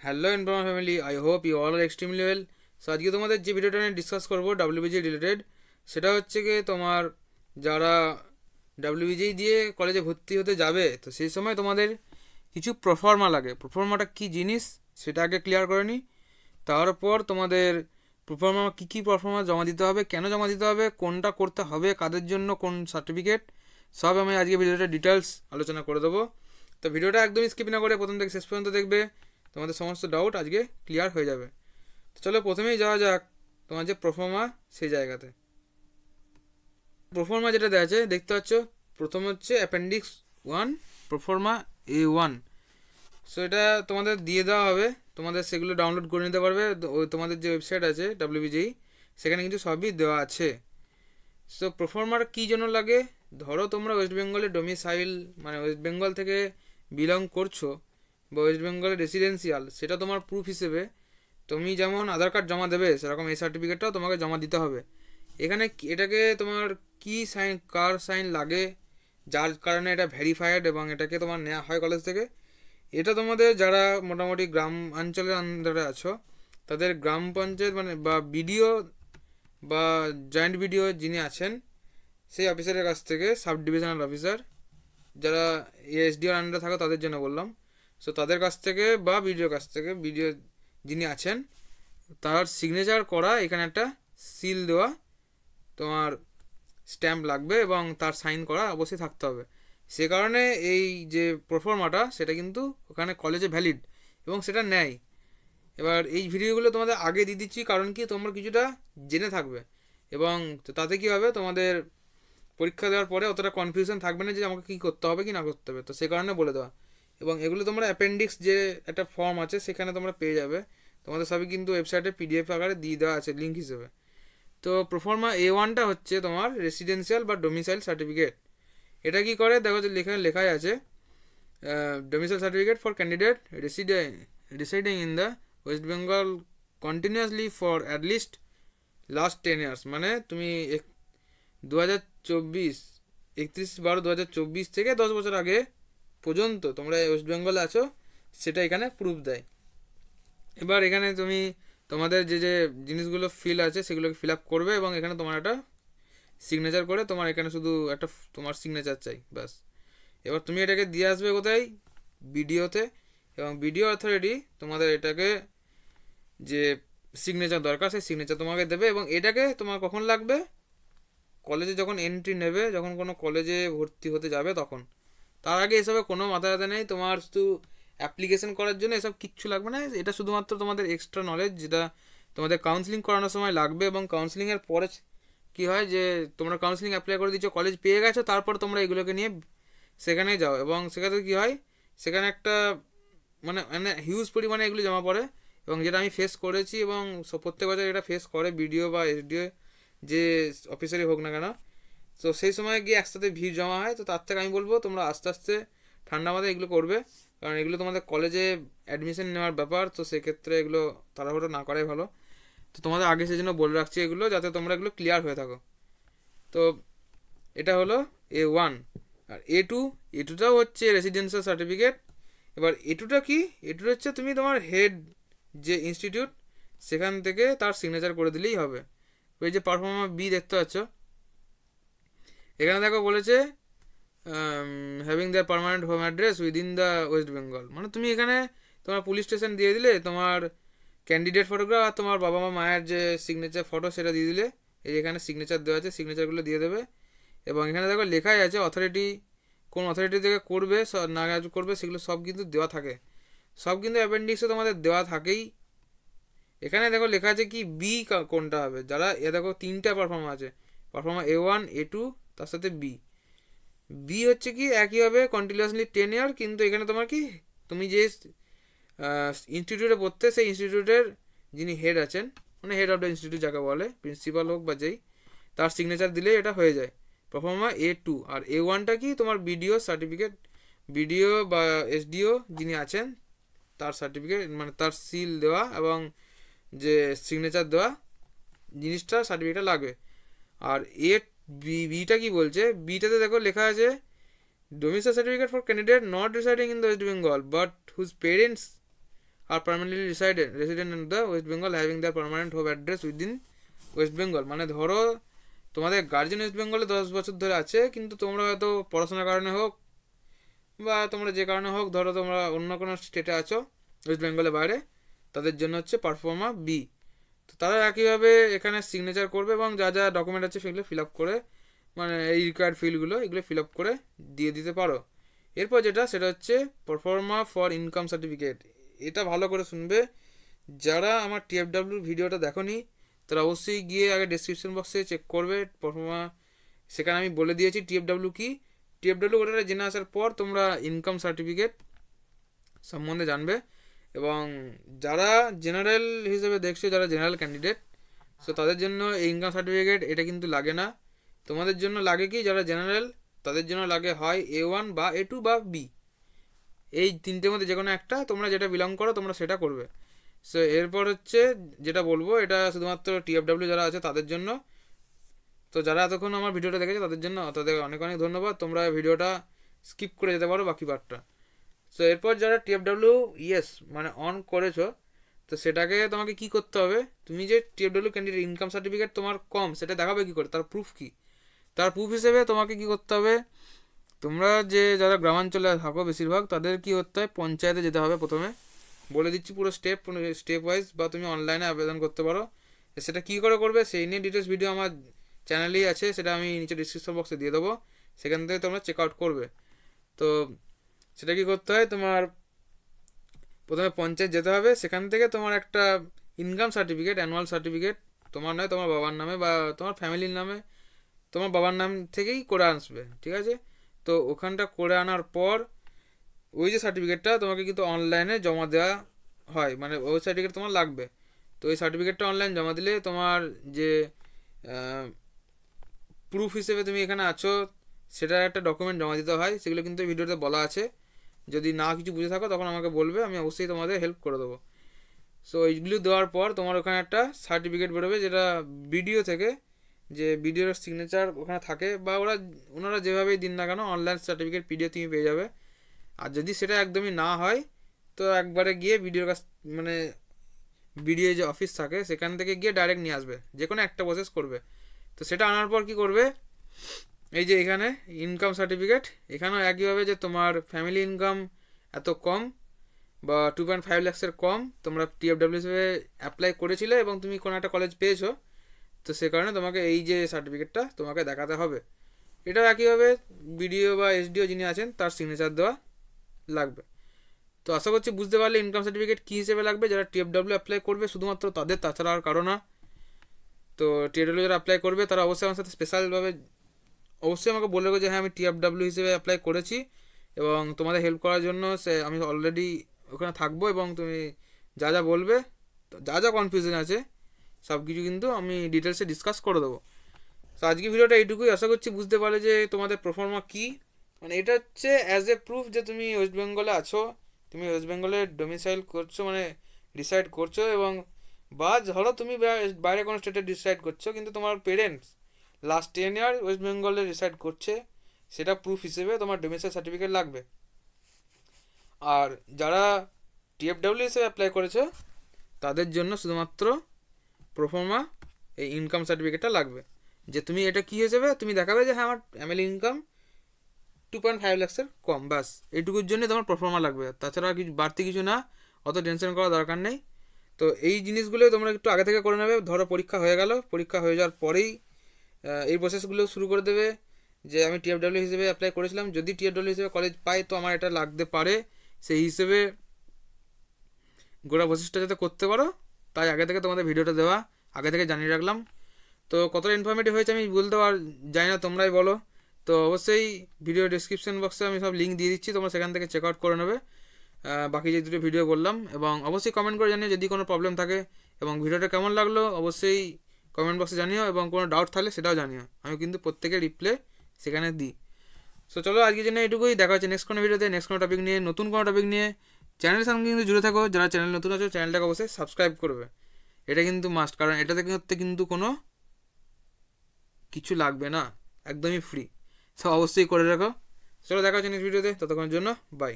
Hello informal family, I hope you all are extremely well. So আজকে তোমাদের যে ভিডিওটা নিয়ে ডিসকাস করবো ডাব্লিউবিজি রিলেটেড, সেটা হচ্ছে কি তোমার যারা ডাব্লিউবিজি দিয়ে কলেজে ভর্তি হতে যাবে, তো সেই সময় তোমাদের কিছু প্রফর্মা লাগে। প্রফর্মাটা কী জিনিস সেটা আগে ক্লিয়ার করে নিই। তারপর তোমাদের প্রফর্মা কী প্রফর্মা জমা দিতে হবে, কেন জমা দিতে হবে, কোনটা করতে হবে, কাদের জন্য কোন সার্টিফিকেট, সব আমি আজকে ভিডিওটা ডিটেলস আলোচনা করে দেবো। তো ভিডিওটা একদমই স্কিপ না করে প্রথম থেকে শেষ পর্যন্ত দেখবে, তোমাদের সমস্ত ডাউট আজকে ক্লিয়ার হয়ে যাবে। তো চলো প্রথমেই যাওয়া যাক তোমার যে প্রফর্মা সেই জায়গাতে। প্রফর্মা যেটা দেওয়া আছে দেখতে পাচ্ছ, প্রথম হচ্ছে অ্যাপেন্ডিক্স 1 প্রফর্মা A1। সো এটা তোমাদের দিয়ে দেওয়া হবে, তোমাদের সেগুলো ডাউনলোড করে নিতে পারবে। ওই তোমাদের যে ওয়েবসাইট আছে ডাব্লিউবিজি, সেখানে কিন্তু সবই দেওয়া আছে। সো প্রফর্মার কী জন্য লাগে, ধরো তোমরা ওয়েস্ট বেঙ্গলের ডোমিসাইল মানে ওয়েস্ট বেঙ্গল থেকে বিলং করছো বা ওয়েস্ট বেঙ্গলের রেসিডেন্সিয়াল, সেটা তোমার প্রুফ হিসেবে তুমি যেমন আধার কার্ড জমা দেবে, সেরকম এই সার্টিফিকেটটাও তোমাকে জমা দিতে হবে। এখানে এটাকে তোমার কি সাইন, কার সাইন লাগে, যার কারণে এটা ভেরিফাইড এবং এটাকে তোমার নেওয়া হয় কলেজ থেকে। এটা তোমাদের যারা মোটামুটি গ্রাম অঞ্চলের আন্ডারে আছো, তাদের গ্রাম পঞ্চায়েত মানে বা বিডিও বা জয়েন্ট বিডিও যিনি আছেন, সেই অফিসারের কাছ থেকে, সাব ডিভিশনাল অফিসার, যারা এসডিওর আন্ডারে থাকো তাদের জন্য বললাম। সো তাদের কাছ থেকে বা বিডিওর কাছ থেকে, বিডিও যিনি আছেন তার সিগনেচার করা এখানে একটা সিল দেওয়া তোমার স্ট্যাম্প লাগবে এবং তার সাইন করা অবশ্যই থাকতে হবে। সে কারণে এই যে প্রফর্মাটা সেটা কিন্তু ওখানে কলেজে ভ্যালিড এবং সেটা নেয়। এবার এই ভিডিওগুলো তোমাদের আগে দিয়ে দিচ্ছি, কারণ কি তোমরা কিছুটা জেনে থাকবে এবং তাতে কী হবে, তোমাদের পরীক্ষা দেওয়ার পরে অতটা কনফিউশন থাকবে না যে আমাকে কী করতে হবে কি না করতে হবে। তো সে কারণে বলে দেওয়া। এবং এগুলো তোমরা অ্যাপেন্ডিক্স যে একটা ফর্ম আছে সেখানে তোমরা পেয়ে যাবে, তোমাদের সবই কিন্তু ওয়েবসাইটে পিডিএফ আকারে দিয়ে দেওয়া আছে লিঙ্ক হিসেবে। তো প্রফর্মা A1টা হচ্ছে তোমার রেসিডেন্সিয়াল বা ডোমিসাইল সার্টিফিকেট। এটা কি করে দেখো, যে লেখাই আছে domicile certificate for candidate residing in the West Bengal continuously for at least last 10 years. মানে তুমি 2024 31/12/2024 থেকে 10 বছর আগে পর্যন্ত তোমরা ওয়েস্ট বেঙ্গলে আছো, সেটা এখানে প্রুফ দেয়। এবার এখানে তুমি তোমাদের যে যে জিনিসগুলো ফিল আছে সেগুলোকে ফিল আপ করবে এবং এখানে তোমার একটা সিগনেচার করে, তোমার এখানে শুধু একটা তোমার সিগনেচার চাই, ব্যাস। এবার তুমি এটাকে দিয়ে আসবে কোথায়, বিডিওতে, এবং বিডিও অথরিটি তোমাদের এটাকে যে সিগনেচার দরকার সেই সিগনেচার তোমাকে দেবে। এবং এটাকে তোমার কখন লাগবে, কলেজে যখন এন্ট্রি নেবে, যখন কোনো কলেজে ভর্তি হতে যাবে তখন। তার আগে এসবে কোনো মাথা ব্যথা নেই, তোমার শুধু অ্যাপ্লিকেশন করার জন্য এসব কিচ্ছু লাগবে না। এটা শুধুমাত্র তোমাদের এক্সট্রা নলেজ, যেটা তোমাদের কাউন্সিলিং করানোর সময় লাগবে। এবং কাউন্সিলিংয়ের পরে কী হয়, যে তোমরা কাউন্সিলিং অ্যাপ্লাই করে দিচ্ছ, কলেজ পেয়ে গেছো, তারপর তোমরা এগুলোকে নিয়ে সেখানে যাও এবং সেখানে কী হয়, সেখানে একটা মানে হিউজ পরিমাণে এগুলো জমা পড়ে। এবং যেটা আমি ফেস করেছি এবং প্রত্যেক বছর এটা ফেস করে বিডিও বা এসডিও যে অফিসারই হোক না কেন, তো সেই সময় গিয়ে একসাথে ভিড় জমা হয়। তো তার থেকে আমি বলবো তোমরা আস্তে আস্তে ঠান্ডা মাথায় এগুলো করবে, কারণ এগুলো তোমাদের কলেজে অ্যাডমিশন নেওয়ার ব্যাপার। তো সেক্ষেত্রে এগুলো তাড়াহুড়ো না করাই ভালো। তো তোমাদের আগে সেই জন্য বলে রাখছি এগুলো, যাতে তোমরা এগুলো ক্লিয়ার হয়ে থাকো। তো এটা হলো A1। আর A2টাও হচ্ছে রেসিডেন্সিয়াল সার্টিফিকেট। এবার A2টা কি, A2 হচ্ছে তুমি তোমার হেড যে ইনস্টিটিউট সেখান থেকে তার সিগনেচার করে দিলেই হবে। ওই যে পারফর্মা B দেখতে পাচ্ছ, এখানে দেখো বলেছে having the permanent home address within the West Bengal. মানে তুমি এখানে তোমার পুলিশ স্টেশন দিয়ে দিলে, তোমার ক্যান্ডিডেট ফটোগ্রাফ আর তোমার বাবা মা মায়ের যে সিগনেচার ফটো সেটা দিয়ে দিলে, এই এখানে সিগনেচার দেওয়া আছে, সিগনেচারগুলো দিয়ে দেবে। এবং এখানে দেখো লেখাই আছে অথরিটি, কোন অথরিটি থেকে করবে না করবে সেগুলো সব কিন্তু দেওয়া থাকে, সব কিন্তু অ্যাপেন্ডিক্সে তোমাদের দেওয়া থাকেই। এখানে দেখো লেখা আছে কি বি কোনটা হবে, যারা দেখো 3টা পারফর্মা আছে, পারফর্মা A1 A2 তার সাথে বি হচ্ছে কি একই হবে কন্টিনিউয়াসলি 10 ইয়ার। কিন্তু এখানে তোমার কি, তুমি যে ইনস্টিটিউটে পড়তে, সেই ইনস্টিটিউটের যিনি হেড আছেন, মানে হেড অফ দ্য ইনস্টিটিউট যাকে বলে, প্রিন্সিপাল হোক বা যেই, তার সিগনেচার দিলে এটা হয়ে যায় পারফর্মা A2। আর A1টা কি তোমার বিডিও সার্টিফিকেট, বিডিও বা এসডিও যিনি আছেন তার সার্টিফিকেট, মানে তার সিল দেওয়া এবং যে সিগনেচার দেওয়া জিনিসটা, সার্টিফিকেটটা লাগবে। আর বিটা কি বলছে, বিটাতে দেখো লেখা আছে domicile certificate for candidate not residing in the West Bengal but whose parents are permanently resident in the West Bengal having their permanent home address within West Bengal. মানে ধরো তোমাদের গার্জেন ওয়েস্ট বেঙ্গলে 10 বছর ধরে আছে, কিন্তু তোমরা হয়তো পড়াশোনার কারণে হোক বা তোমরা যে কারণে হোক, ধরো তোমরা অন্য কোনো স্টেটে আছো ওয়েস্ট বেঙ্গলের বাইরে, তাদের জন্য হচ্ছে পারফর্মা বি। তো তারা একইভাবে এখানে সিগনেচার করবে এবং যা যা ডকুমেন্ট আছে সেগুলো ফিল আপ করে, মানে এই রিকোয়ার্ড ফিল্ডগুলো এগুলো ফিল আপ করে দিয়ে দিতে পারো। এরপর যেটা সেটা হচ্ছে পারফর্মা ফর ইনকাম সার্টিফিকেট। এটা ভালো করে শুনবে, যারা আমার টিএফডাব্লিউর ভিডিওটা দেখোনি তারা অবশ্যই গিয়ে আগে ডেসক্রিপশন বক্সে চেক করবে পারফর্মা, সেখানে আমি বলে দিয়েছি টিএফডাব্লিউ কি। টিএফডাব্লিউ ওটা জেনে আসার পর তোমরা ইনকাম সার্টিফিকেট সম্বন্ধে জানবে। এবং যারা জেনারেল হিসেবে দেখছো, যারা জেনারেল ক্যান্ডিডেট, সো তাদের জন্য এই ইনকাম সার্টিফিকেট এটা কিন্তু লাগে না। তোমাদের জন্য লাগে কি, যারা জেনারেল তাদের জন্য লাগে হয় A1 বা A2 বা বি, এই তিনটের মধ্যে যে কোনো একটা, তোমরা যেটা বিলং করো তোমরা সেটা করবে। সো এরপর হচ্ছে যেটা বলবো, এটা শুধুমাত্র টিএফডাব্লিউ যারা আছে তাদের জন্য। তো যারা এতক্ষণ আমার ভিডিওটা দেখেছে তাদের জন্য তাদের অনেক অনেক ধন্যবাদ। তোমরা ভিডিওটা স্কিপ করে যেতে পারো বাকি পার্টটা। সো এরপর যারা টিএফডাব্লিউ ইয়েস মানে অন করেছো, তো সেটাকে তোমাকে কি করতে হবে, তুমি যে টিএফডাব্লিউ ক্যান্ডিডেট ইনকাম সার্টিফিকেট তোমার কম, সেটা দেখাবে কি করে, তার প্রুফ কি, তার প্রুফ হিসেবে তোমাকে কি করতে হবে, তোমরা যে যারা গ্রামাঞ্চলে থাকো বেশিরভাগ, তাদের কি করতে হয়, পঞ্চায়েতে যেতে হবে প্রথমে। বলে দিচ্ছি পুরো স্টেপ ওয়াইজ, বা তুমি অনলাইনে আবেদন করতে পারো। সেটা কী করে করবে সেই নিয়ে ডিটেলস ভিডিও আমার চ্যানেলেই আছে, সেটা আমি নিচে ডিসক্রিপশন বক্সে দিয়ে দেবো, সেখান থেকে তোমরা চেক আউট করবে। তো সেটা কি করতে হয়, তোমার প্রথমে পঞ্চায়েত যেতে হবে, সেখান থেকে তোমার একটা ইনকাম সার্টিফিকেট, অ্যানুয়াল সার্টিফিকেট, তোমার নয় তোমার বাবার নামে বা তোমার ফ্যামিলির নামে, তোমার বাবার নাম থেকেই করে আসবে, ঠিক আছে। তো ওখানটা করে আনার পর ওই যে সার্টিফিকেটটা তোমাকে কিন্তু অনলাইনে জমা দেওয়া হয়, মানে ওই সার্টিফিকেট তোমার লাগবে। তো ওই সার্টিফিকেটটা অনলাইন জমা দিলে তোমার যে প্রুফ হিসেবে তুমি এখানে আছো সেটার একটা ডকুমেন্ট জমা দিতে হয়, সেগুলো কিন্তু ভিডিওতে বলা আছে। যদি না কিছু বুঝে থাকো তখন আমাকে বলবে, আমি অবশ্যই তোমাদের হেল্প করে দেবো। সো এইগুলো দেওয়ার পর তোমার ওখানে একটা সার্টিফিকেট বেরোবে, যেটা বিডিও থেকে, যে বিডিওর সিগনেচার ওখানে থাকে, বা ওনারা যেভাবেই দিন না কেন অনলাইন সার্টিফিকেট পিডিএফ তুমি পেয়ে যাবে। আর যদি সেটা একদমই না হয়, তো একবারে গিয়ে বিডিওর কাছ, মানে বিডিও যে অফিস থাকে সেখান থেকে গিয়ে ডাইরেক্ট নিয়ে আসবে, যে কোনো একটা প্রসেস করবে। তো সেটা আনার পর কি করবে, এই যে এখানে ইনকাম সার্টিফিকেট, এখানেও একইভাবে যে তোমার ফ্যামিলি ইনকাম এত কম বা 2.5 লাখসের কম তোমরা টিএফডাব্লিউ হিসেবে অ্যাপ্লাই করেছিলে এবং তুমি কোনো একটা কলেজ পেয়েছো, তো সে কারণে তোমাকে এই যে সার্টিফিকেটটা তোমাকে দেখাতে হবে। এটাও একইভাবে বিডিও বা এসডিও যিনি আছেন তার সিগনেচার দেওয়া লাগবে। তো আশা করছি বুঝতে পারলে ইনকাম সার্টিফিকেট কী হিসেবে লাগবে, যারা টিএফডাব্লিউ অ্যাপ্লাই করবে শুধুমাত্র তাদের, তাছাড়া আর কারো না। তো টিএফডাব্লিউ যারা অ্যাপ্লাই করবে তারা অবশ্যই আমার সাথে স্পেশালভাবে অবশ্যই আমাকে বলে দেবো যে হ্যাঁ আমি টিএফডাব্লিউ হিসেবে অ্যাপ্লাই করেছি, এবং তোমাদের হেল্প করার জন্য আমি অলরেডি ওখানে থাকবো, এবং তুমি যা যা বলবে, যা যা কনফিউশন আছে সব কিছু কিন্তু আমি ডিটেলসে ডিসকাস করে দেবো। তো আজকে ভিডিওটা এইটুকুই, আশা করছি বুঝতে পারলে যে তোমাদের পারফর্মা কী। মানে এটা হচ্ছে অ্যাজ এ প্রুফ যে তুমি ওয়েস্ট বেঙ্গলে আছো, তুমি ওয়েস্ট বেঙ্গলে ডোমিসাইল করছো, মানে ডিসাইড করছো, এবং বা ধরো তুমি বাইরে কোনো স্টেটে ডিসাইড করছো, কিন্তু তোমার পেরেন্টস লাস্ট 10 ইয়ার ওয়েস্ট বেঙ্গলে ডিসাইড করছে, সেটা প্রুফ হিসেবে তোমার ডোমিসাইল সার্টিফিকেট লাগবে। আর যারা টিএফডাব্লিউ হিসেবে অ্যাপ্লাই করেছো তাদের জন্য শুধুমাত্র প্রফর্মা এই ইনকাম সার্টিফিকেটটা লাগবে, যে তুমি এটা কী হিসেবে তুমি দেখাবে যে হ্যাঁ আমার ফ্যামিলি ইনকাম 2.5 লাখসের কম, বাস এইটুকুর জন্য তোমার প্রফর্মা লাগবে, তাছাড়া কিছু বাড়তি কিছু না, অত টেনশন করার দরকার নেই। তো এই জিনিসগুলো তোমরা একটু আগে থেকে করে নেবে, ধরো পরীক্ষা হয়ে গেল, পরীক্ষা হয়ে যাওয়ার পরেই এই প্রসেসগুলো শুরু করে দেবে, যে আমি টিএফডাব্লিউ হিসেবে অ্যাপ্লাই করেছিলাম, যদি টিএফডাব্লিউ হিসেবে কলেজ পাই তো আমার এটা লাগতে পারে, সেই হিসেবে গোটা প্রসেসটা যাতে করতে পারো তাই আগে থেকে তোমাদের ভিডিওটা দেওয়া, আগে থেকে জানিয়ে রাখলাম। তো কতটা ইনফরমেটিভ হয়েছে আমি বলতে জানি না, তোমরাই বলো। তো অবশ্যই ভিডিও ডিসক্রিপশন বক্সে আমি সব লিঙ্ক দিয়ে দিচ্ছি, তোমরা সেখান থেকে চেক আউট করে নেবে বাকি যে দুটো ভিডিও বললাম, এবং অবশ্যই কমেন্ট করে জানিও যদি কোনো প্রবলেম থাকে, এবং ভিডিওটা কেমন লাগলো অবশ্যই কমেন্ট বক্সে জানিও, এবং কোনো ডাউট থাকলে সেটাও জানিও, আমি কিন্তু প্রত্যেকের রিপ্লাই সেখানে দিই। সো চলো আজকের জন্য এটুকুই, দেখা হচ্ছে নেক্সট কোনো ভিডিওতে, নেক্সট কোনো টপিক নিয়ে, নতুন কোনো টপিক নিয়ে। চ্যানেলের সঙ্গে কিন্তু জুড়ে থাকো, যারা চ্যানেল নতুন আছো চ্যানেলটাকে অবশ্যই সাবস্ক্রাইব করবে, এটা কিন্তু মাস্ট, কারণ এটাতে কিন্তু কোনো কিছু লাগবে না, একদমই ফ্রি, সো অবশ্যই করে রাখো। চলো দেখা হচ্ছে নেক্সট ভিডিওতে, ততক্ষণের জন্য বাই।